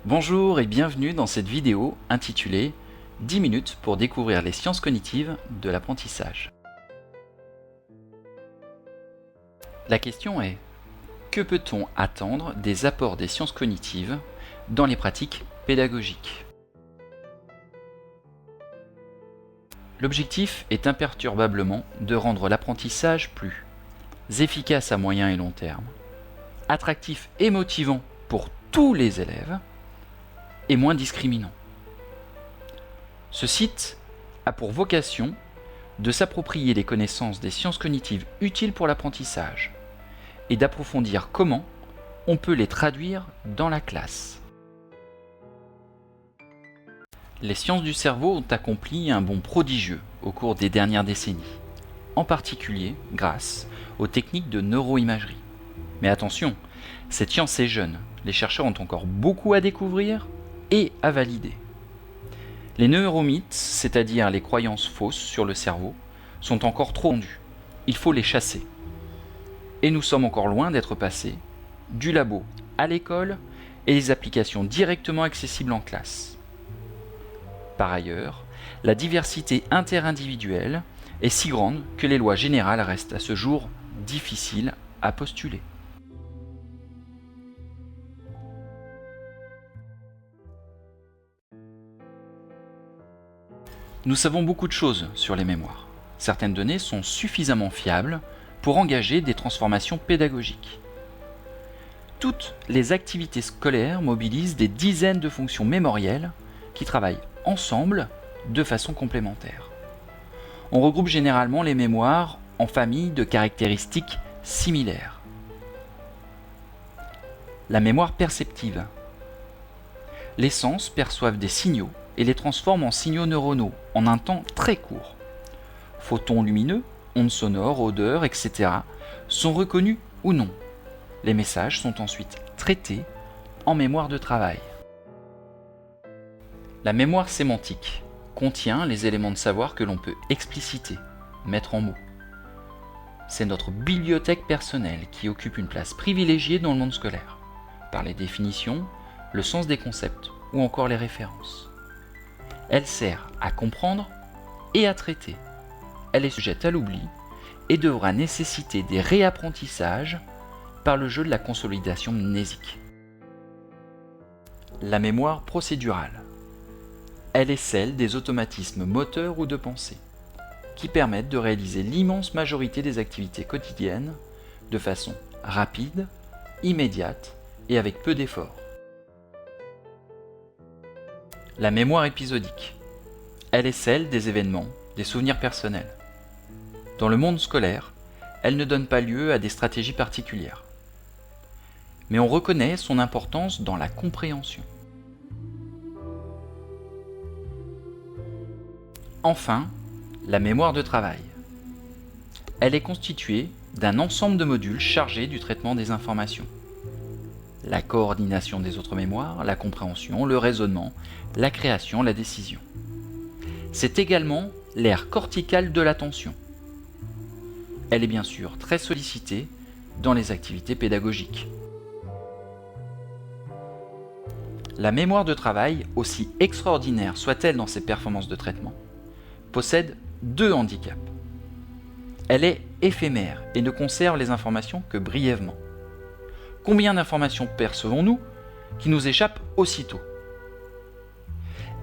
Bonjour et bienvenue dans cette vidéo intitulée 10 minutes pour découvrir les sciences cognitives de l'apprentissage. La question est, que peut-on attendre des apports des sciences cognitives dans les pratiques pédagogiques? L'objectif est imperturbablement de rendre l'apprentissage plus efficace à moyen et long terme, attractif et motivant pour tous les élèves, et moins discriminant. Ce site a pour vocation de s'approprier les connaissances des sciences cognitives utiles pour l'apprentissage et d'approfondir comment on peut les traduire dans la classe. Les sciences du cerveau ont accompli un bond prodigieux au cours des dernières décennies, en particulier grâce aux techniques de neuroimagerie. Mais attention, cette science est jeune, les chercheurs ont encore beaucoup à découvrir et à valider. Les neuromythes, c'est-à-dire les croyances fausses sur le cerveau, sont encore trop rendus. Il faut les chasser. Et nous sommes encore loin d'être passés du labo à l'école et les applications directement accessibles en classe. Par ailleurs, la diversité interindividuelle est si grande que les lois générales restent à ce jour difficiles à postuler. Nous savons beaucoup de choses sur les mémoires. Certaines données sont suffisamment fiables pour engager des transformations pédagogiques. Toutes les activités scolaires mobilisent des dizaines de fonctions mémorielles qui travaillent ensemble de façon complémentaire. On regroupe généralement les mémoires en familles de caractéristiques similaires. La mémoire perceptive. Les sens perçoivent des signaux et les transforment en signaux neuronaux en un temps très court. Photons lumineux, ondes sonores, odeurs, etc. sont reconnus ou non. Les messages sont ensuite traités en mémoire de travail. La mémoire sémantique contient les éléments de savoir que l'on peut expliciter, mettre en mots. C'est notre bibliothèque personnelle qui occupe une place privilégiée dans le monde scolaire, par les définitions, le sens des concepts ou encore les références. Elle sert à comprendre et à traiter. Elle est sujette à l'oubli et devra nécessiter des réapprentissages par le jeu de la consolidation mnésique. La mémoire procédurale. Elle est celle des automatismes moteurs ou de pensée, qui permettent de réaliser l'immense majorité des activités quotidiennes de façon rapide, immédiate et avec peu d'efforts. La mémoire épisodique. Elle est celle des événements, des souvenirs personnels. Dans le monde scolaire, elle ne donne pas lieu à des stratégies particulières. Mais on reconnaît son importance dans la compréhension. Enfin, la mémoire de travail. Elle est constituée d'un ensemble de modules chargés du traitement des informations. La coordination des autres mémoires, la compréhension, le raisonnement, la création, la décision. C'est également l'aire corticale de l'attention. Elle est bien sûr très sollicitée dans les activités pédagogiques. La mémoire de travail, aussi extraordinaire soit-elle dans ses performances de traitement, possède deux handicaps. Elle est éphémère et ne conserve les informations que brièvement. Combien d'informations percevons-nous qui nous échappent aussitôt?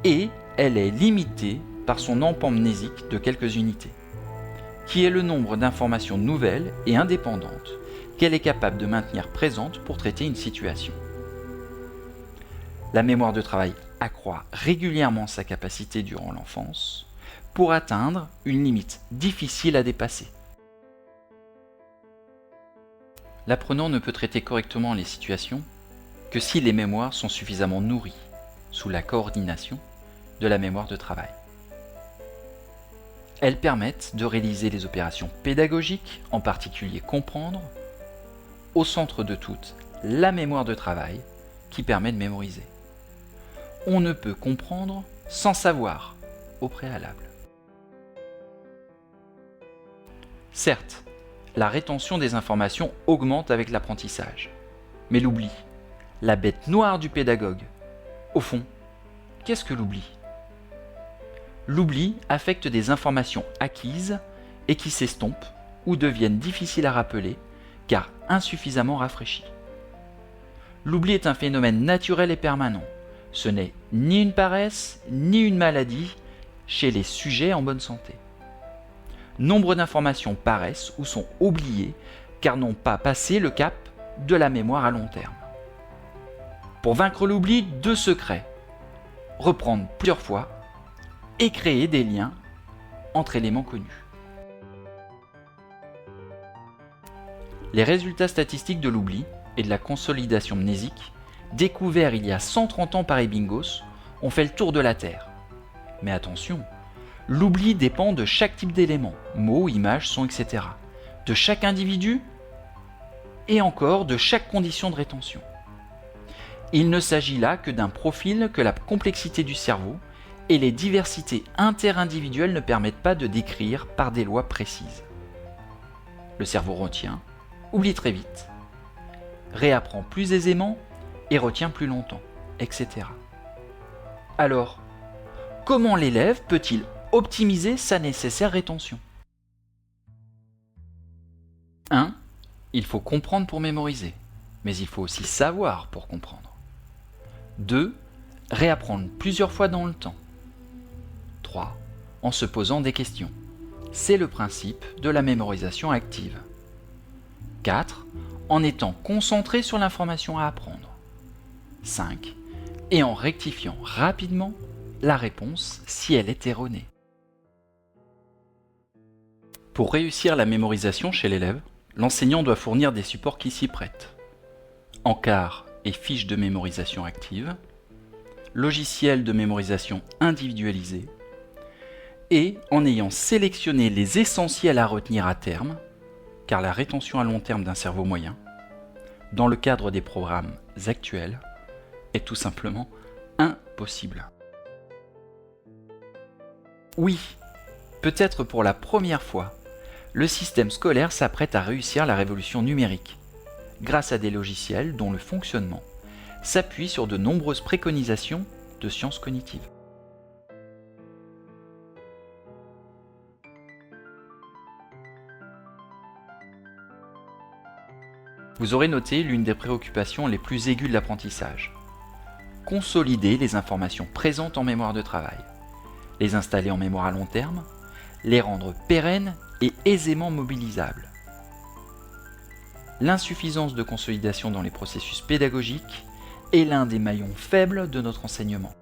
Et elle est limitée par son empamnésique de quelques unités, qui est le nombre d'informations nouvelles et indépendantes qu'elle est capable de maintenir présentes pour traiter une situation. La mémoire de travail accroît régulièrement sa capacité durant l'enfance pour atteindre une limite difficile à dépasser. L'apprenant ne peut traiter correctement les situations que si les mémoires sont suffisamment nourries, sous la coordination de la mémoire de travail. Elles permettent de réaliser les opérations pédagogiques, en particulier comprendre, au centre de toutes, la mémoire de travail qui permet de mémoriser. On ne peut comprendre sans savoir au préalable. Certes, la rétention des informations augmente avec l'apprentissage. Mais l'oubli, la bête noire du pédagogue, Au fond, qu'est-ce que l'oubli ? L'oubli affecte des informations acquises et qui s'estompent ou deviennent difficiles à rappeler car insuffisamment rafraîchies. L'oubli est un phénomène naturel et permanent. Ce n'est ni une paresse ni une maladie chez les sujets en bonne santé. Nombre d'informations paraissent ou sont oubliées car n'ont pas passé le cap de la mémoire à long terme. Pour vaincre l'oubli, 2 secrets. Reprendre plusieurs fois et créer des liens entre éléments connus. Les résultats statistiques de l'oubli et de la consolidation mnésique, découverts il y a 130 ans par Ebbinghaus, ont fait le tour de la Terre. Mais attention, l'oubli dépend de chaque type d'élément, mots, images, sons, etc., de chaque individu et encore de chaque condition de rétention. Il ne s'agit là que d'un profil que la complexité du cerveau et les diversités interindividuelles ne permettent pas de décrire par des lois précises. Le cerveau retient, oublie très vite, réapprend plus aisément et retient plus longtemps, etc. Alors, comment l'élève peut-il optimiser sa nécessaire rétention ? 1. Il faut comprendre pour mémoriser, mais il faut aussi savoir pour comprendre. 2. Réapprendre plusieurs fois dans le temps. 3. En se posant des questions. C'est le principe de la mémorisation active. 4. En étant concentré sur l'information à apprendre. 5. Et en rectifiant rapidement la réponse si elle est erronée. Pour réussir la mémorisation chez l'élève, l'enseignant doit fournir des supports qui s'y prêtent. Encarts et fiches de mémorisation active, logiciel de mémorisation individualisé, et en ayant sélectionné les essentiels à retenir à terme, car la rétention à long terme d'un cerveau moyen, dans le cadre des programmes actuels, est tout simplement impossible. Oui, peut-être pour la première fois, le système scolaire s'apprête à réussir la révolution numérique, grâce à des logiciels dont le fonctionnement s'appuie sur de nombreuses préconisations de sciences cognitives. Vous aurez noté l'une des préoccupations les plus aiguës de l'apprentissage. Consolider les informations présentes en mémoire de travail, les installer en mémoire à long terme, les rendre pérennes et aisément mobilisables. L'insuffisance de consolidation dans les processus pédagogiques est l'un des maillons faibles de notre enseignement.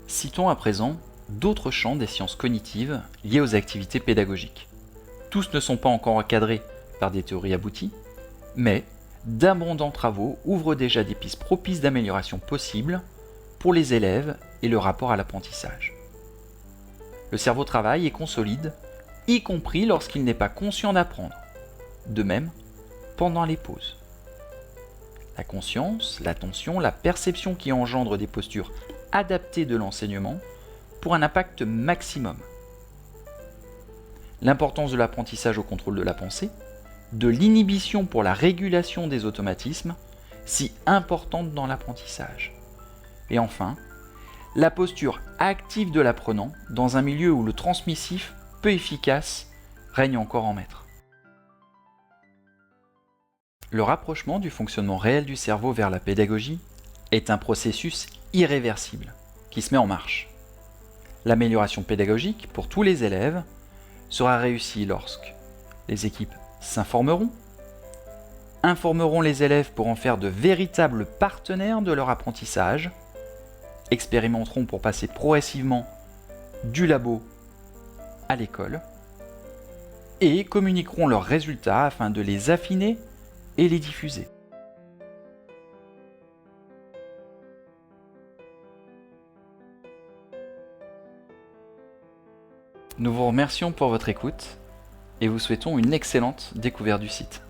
Citons à présent d'autres champs des sciences cognitives liés aux activités pédagogiques. Tous ne sont pas encore encadrés par des théories abouties, mais d'abondants travaux ouvrent déjà des pistes propices d'amélioration possibles pour les élèves et le rapport à l'apprentissage. Le cerveau travaille et consolide, y compris lorsqu'il n'est pas conscient d'apprendre. De même, pendant les pauses. La conscience, l'attention, la perception qui engendre des postures adaptées de l'enseignement pour un impact maximum. L'importance de l'apprentissage au contrôle de la pensée, de l'inhibition pour la régulation des automatismes, si importante dans l'apprentissage. Et enfin, la posture active de l'apprenant dans un milieu où le transmissif, peu efficace, règne encore en maître. Le rapprochement du fonctionnement réel du cerveau vers la pédagogie est un processus irréversible qui se met en marche. L'amélioration pédagogique pour tous les élèves sera réussie lorsque les équipes s'informeront, informeront les élèves pour en faire de véritables partenaires de leur apprentissage, expérimenteront pour passer progressivement du labo à l'école et communiqueront leurs résultats afin de les affiner et les diffuser. Nous vous remercions pour votre écoute et vous souhaitons une excellente découverte du site.